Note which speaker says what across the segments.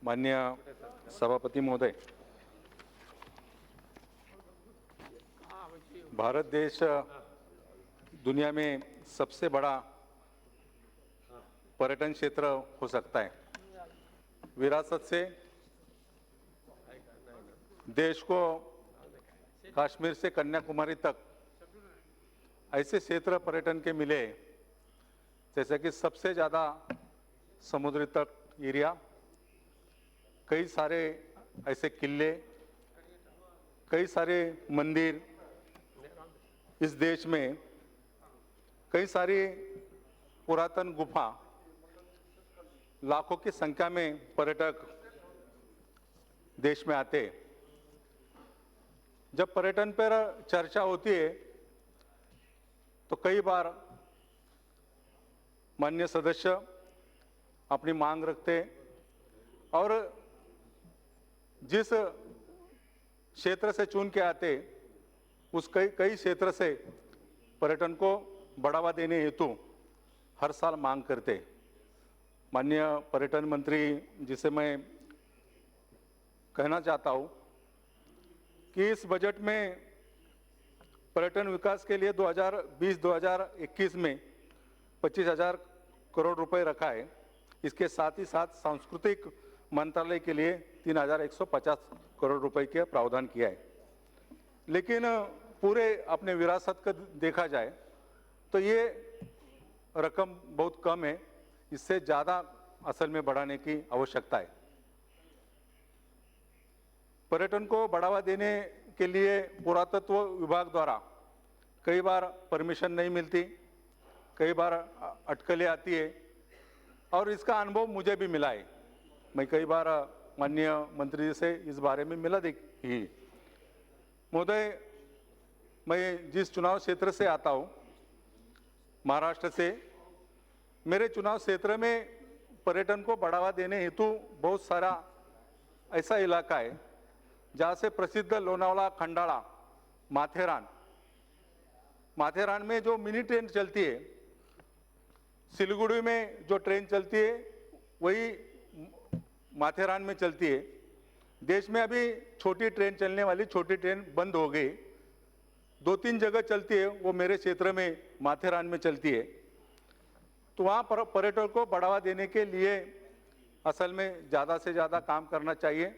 Speaker 1: माननीय सभापति महोदय, भारत देश दुनिया में सबसे बड़ा पर्यटन क्षेत्र हो सकता है। विरासत से देश को कश्मीर से कन्याकुमारी तक ऐसे क्षेत्र पर्यटन के मिले, जैसे कि सबसे ज़्यादा समुद्री तट एरिया, कई सारे ऐसे किले, कई सारे मंदिर इस देश में, कई सारी पुरातन गुफा, लाखों की संख्या में पर्यटक देश में आते। जब पर्यटन पर चर्चा होती है तो कई बार माननीय सदस्य अपनी मांग रखते और जिस क्षेत्र से चुन के आते उस कई क्षेत्र से पर्यटन को बढ़ावा देने हेतु हर साल मांग करते। माननीय पर्यटन मंत्री जी से मैं कहना चाहता हूँ कि इस बजट में पर्यटन विकास के लिए 2020-2021 में 25,000 करोड़ रुपए रखा है। इसके साथ ही साथ सांस्कृतिक मंत्रालय के लिए 3,150 करोड़ रुपए का प्रावधान किया है। लेकिन पूरे अपने विरासत का देखा जाए तो ये रकम बहुत कम है। इससे ज़्यादा असल में बढ़ाने की आवश्यकता है। पर्यटन को बढ़ावा देने के लिए पुरातत्व विभाग द्वारा कई बार परमिशन नहीं मिलती, कई बार अटकलें आती है और इसका अनुभव मुझे भी मिला है। मैं कई बार माननीय मंत्री जी से इस बारे में मिला ही। महोदय, मैं जिस चुनाव क्षेत्र से आता हूँ, महाराष्ट्र से, मेरे चुनाव क्षेत्र में पर्यटन को बढ़ावा देने हेतु बहुत सारा ऐसा इलाका है जहाँ से प्रसिद्ध लोनावला, खंडाला, माथेरान में जो मिनी ट्रेन चलती है, सिलीगुड़ी में जो ट्रेन चलती है वही माथेरान में चलती है। देश में अभी छोटी ट्रेन चलने वाली छोटी ट्रेन बंद हो गई। 2-3 जगह चलती है, वो मेरे क्षेत्र में माथेरान में चलती है। तो वहाँ पर पर्यटन को बढ़ावा देने के लिए असल में ज़्यादा से ज़्यादा काम करना चाहिए।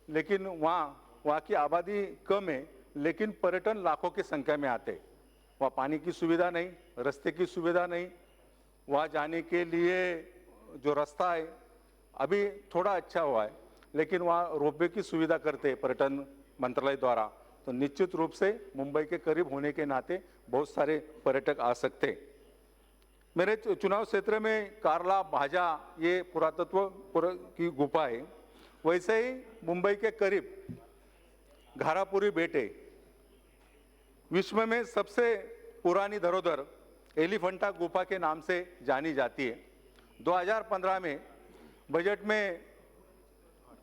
Speaker 1: लेकिन वहाँ की आबादी कम है, लेकिन पर्यटन लाखों की संख्या में आते। वहाँ पानी की सुविधा नहीं, रास्ते की सुविधा नहीं, वहाँ जाने के लिए जो रास्ता है अभी थोड़ा अच्छा हुआ है, लेकिन वहाँ रोपवे की सुविधा करते पर्यटन मंत्रालय द्वारा, तो निश्चित रूप से मुंबई के करीब होने के नाते बहुत सारे पर्यटक आ सकते। मेरे चुनाव क्षेत्र में कार्ला, भाजा ये पुरातत्व की गुफा है। वैसे ही मुंबई के करीब घारापुरी बेटे, विश्व में सबसे पुरानी धरोहर एलिफेंटा गुफा के नाम से जानी जाती है। 2015 में बजट में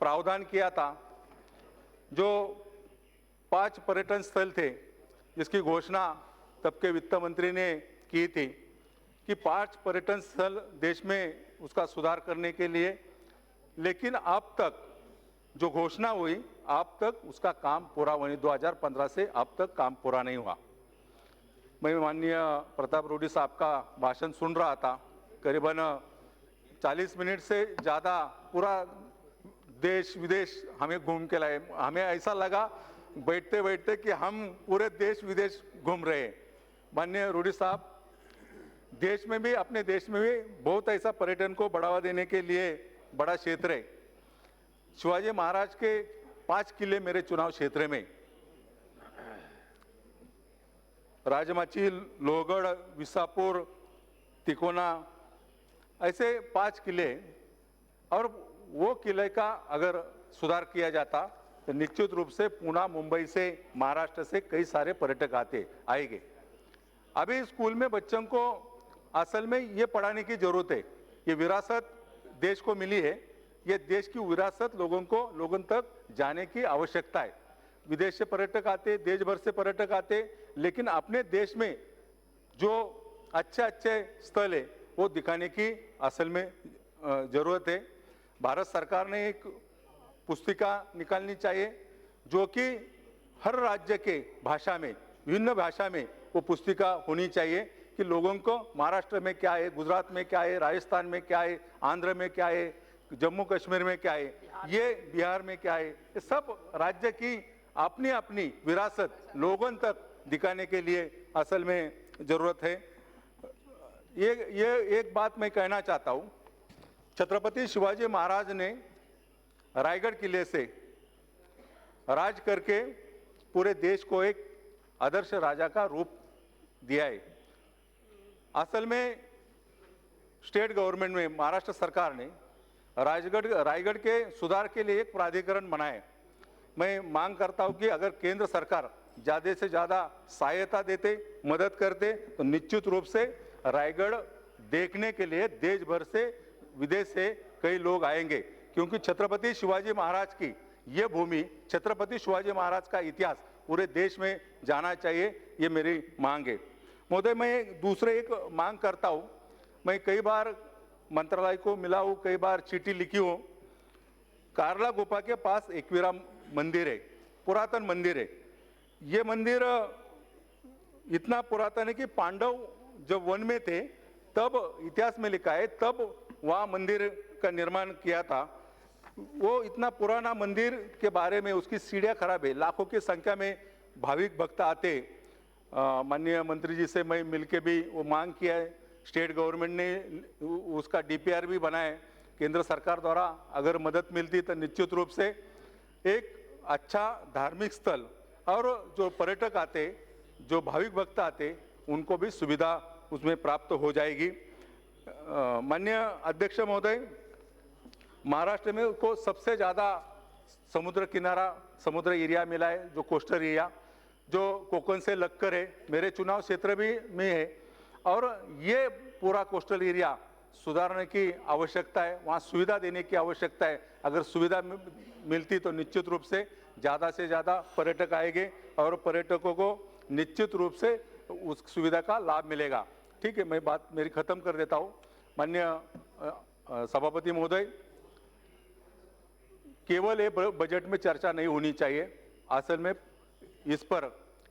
Speaker 1: प्रावधान किया था, जो 5 पर्यटन स्थल थे, जिसकी घोषणा तब के वित्त मंत्री ने की थी कि 5 पर्यटन स्थल देश में उसका सुधार करने के लिए। लेकिन अब तक जो घोषणा हुई, अब तक उसका काम पूरा हुआ, 2015 से अब तक काम पूरा नहीं हुआ। मैं माननीय प्रताप रूडी साहब का भाषण सुन रहा था, करीबन 40 मिनट से ज़्यादा पूरा देश विदेश हमें घूम के लाए। हमें ऐसा लगा बैठते बैठते कि हम पूरे देश विदेश घूम रहे हैं। माननीय रूडी साहब, देश में भी, अपने देश में भी बहुत ऐसा पर्यटन को बढ़ावा देने के लिए बड़ा क्षेत्र है। शिवाजी महाराज के 5 किले मेरे चुनाव क्षेत्र में, राजमाची, लोहगढ़, विसापुर, तिकोना, ऐसे 5 किले, और वो किले का अगर सुधार किया जाता तो निश्चित रूप से पुणे, मुंबई से, महाराष्ट्र से कई सारे पर्यटक आएंगे। अभी स्कूल में बच्चों को असल में ये पढ़ाने की जरूरत है। ये विरासत देश को मिली है, ये देश की विरासत लोगों तक जाने की आवश्यकता है। विदेश से पर्यटक आते, देश भर से पर्यटक आते, लेकिन अपने देश में जो अच्छे स्थल है वो दिखाने की असल में जरूरत है। भारत सरकार ने एक पुस्तिका निकालनी चाहिए जो कि हर राज्य के भाषा में, विभिन्न भाषा में वो पुस्तिका होनी चाहिए कि लोगों को महाराष्ट्र में क्या है, गुजरात में क्या है, राजस्थान में क्या है, आंध्र में क्या है, जम्मू कश्मीर में क्या है, ये बिहार में क्या है, ये सब राज्य की अपनी अपनी विरासत लोगों तक दिखाने के लिए असल में जरूरत है। ये एक बात मैं कहना चाहता हूँ, छत्रपति शिवाजी महाराज ने रायगढ़ किले से राज करके पूरे देश को एक आदर्श राजा का रूप दिया है। असल में स्टेट गवर्नमेंट में महाराष्ट्र सरकार ने रायगढ़ के सुधार के लिए एक प्राधिकरण बनाए। मैं मांग करता हूं कि अगर केंद्र सरकार ज़्यादा से ज़्यादा सहायता देते, मदद करते तो निश्चित रूप से रायगढ़ देखने के लिए देश भर से, विदेश से कई लोग आएंगे, क्योंकि छत्रपति शिवाजी महाराज की ये भूमि, छत्रपति शिवाजी महाराज का इतिहास पूरे देश में जाना चाहिए, ये मेरी मांग है। महोदय, मैं दूसरे एक मांग करता हूँ, मैं कई बार मंत्रालय को मिला हूँ, कई बार चिट्ठी लिखी हूँ। कारला गुफा के पास एकवीरा मंदिर है, पुरातन मंदिर है। ये मंदिर इतना पुरातन है कि पांडव जब वन में थे तब इतिहास में लिखा है, तब वहाँ मंदिर का निर्माण किया था। वो इतना पुराना मंदिर के बारे में उसकी सीढ़ियाँ खराब है, लाखों की संख्या में भाविक भक्त आते। माननीय मंत्री जी से मैं मिलके भी वो मांग किया है। स्टेट गवर्नमेंट ने उसका डीपीआर भी बनाया है। केंद्र सरकार द्वारा अगर मदद मिलती तो निश्चित रूप से एक अच्छा धार्मिक स्थल, और जो पर्यटक आते, जो भाविक भक्त आते, उनको भी सुविधा उसमें प्राप्त हो जाएगी। माननीय अध्यक्ष महोदय, महाराष्ट्र में को सबसे ज़्यादा समुद्र किनारा, समुद्र एरिया मिला है, जो कोस्टल एरिया, जो कोकण से लगकर है, मेरे चुनाव क्षेत्र भी में है, और ये पूरा कोस्टल एरिया सुधारने की आवश्यकता है, वहाँ सुविधा देने की आवश्यकता है। अगर सुविधा मिलती तो निश्चित रूप से ज़्यादा पर्यटक आएंगे और पर्यटकों को निश्चित रूप से उस सुविधा का लाभ मिलेगा। ठीक है, मैं बात मेरी खत्म कर देता हूँ। माननीय सभापति महोदय, केवल ये बजट में चर्चा नहीं होनी चाहिए, असल में इस पर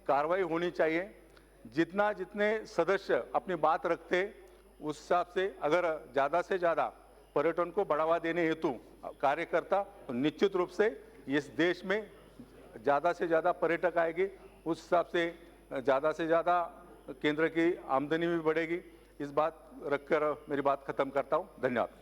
Speaker 1: कार्रवाई होनी चाहिए। जितने सदस्य अपनी बात रखते उस हिसाब से अगर ज़्यादा से ज़्यादा पर्यटन को बढ़ावा देने हेतु कार्य करता तो निश्चित रूप से इस देश में ज़्यादा से ज़्यादा पर्यटक आएंगे, उस हिसाब से ज़्यादा केंद्र की आमदनी भी बढ़ेगी। इस बात रखकर मेरी बात खत्म करता हूँ। धन्यवाद।